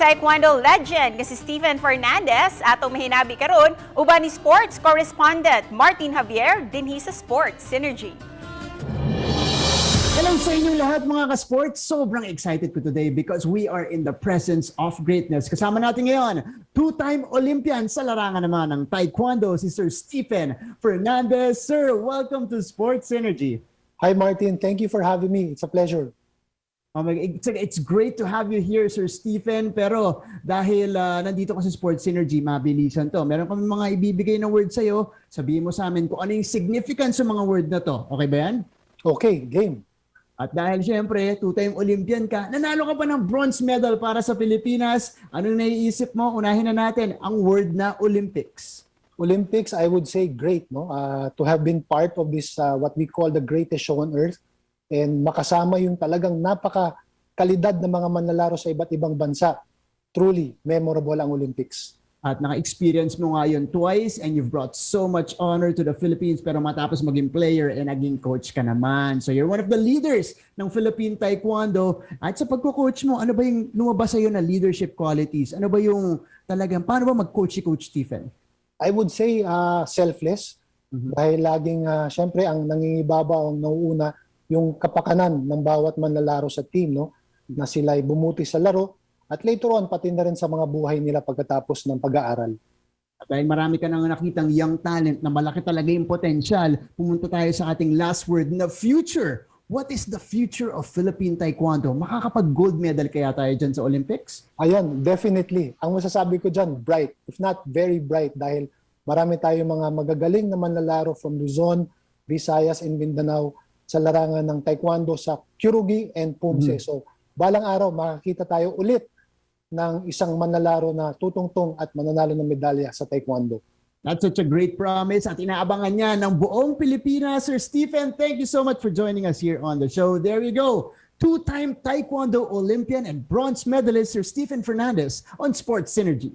Taekwondo legend nga si Stephen Fernandez atong mahinabi karon uban ni sports correspondent Martin Javier dinhi sa Sports Synergy. Hello sa inyong lahat mga ka-sports. Sobrang excited ko today because we are in the presence of greatness. Kasama natin ngayon, two-time Olympian sa larangan naman ng Taekwondo, si Sir Stephen Fernandez. Sir, welcome to Sports Synergy. Hi Martin, thank you for having me. It's a pleasure. It's great to have you here, Sir Stephen. Pero dahil nandito ka sa Sports Synergy, mabilisan to. Meron kami mga ibibigay na word sa'yo. Sabihin mo sa amin kung ano yung significance ng mga word na to. Okay ba yan? Okay, game. At dahil siyempre, two-time Olympian ka, nanalo ka pa ng bronze medal para sa Pilipinas. Anong naiisip mo? Unahin na natin ang word na Olympics. Olympics, I would say great, no? To have been part of this, what we call the greatest show on earth. And makasama yung talagang napaka-kalidad ng mga manlalaro sa iba't ibang bansa. Truly, memorable ang Olympics. At naka-experience mo nga yun twice and you've brought so much honor to the Philippines pero matapos maging player and naging coach ka naman. So you're one of the leaders ng Philippine Taekwondo. At sa pagko-coach mo, ano ba yung lumabas sa'yo na leadership qualities? Ano ba yung talagang, paano ba mag-coach si Coach Stephen? I would say selfless. Dahil laging, syempre, ang nangingibaba, ang nauuna, yung kapakanan ng bawat manlalaro sa team, no? Na sila ay bumuti sa laro at later on pati na rin sa mga buhay nila pagkatapos ng pag-aaral. At dahil marami ka nang nakitang young talent na malaki talaga yung potential, pumunta tayo sa ating last word na future. What is the future of Philippine Taekwondo? Makakapag-gold medal kaya tayo dyan sa Olympics? Ayan, definitely. Ang masasabi ko dyan, bright. If not very bright dahil marami tayong mga magagaling na manlalaro from Luzon, Visayas, and Mindanao sa larangan ng Taekwondo sa Kyorugi and Pumse. So, balang araw, makakita tayo ulit ng isang manlalaro na tutungtong at mananalo ng medalya sa Taekwondo. That's such a great promise at inaabangan niya ng buong Pilipinas. Sir Stephen, thank you so much for joining us here on the show. There you go. Two-time Taekwondo Olympian and bronze medalist Sir Stephen Fernandez on Sports Synergy.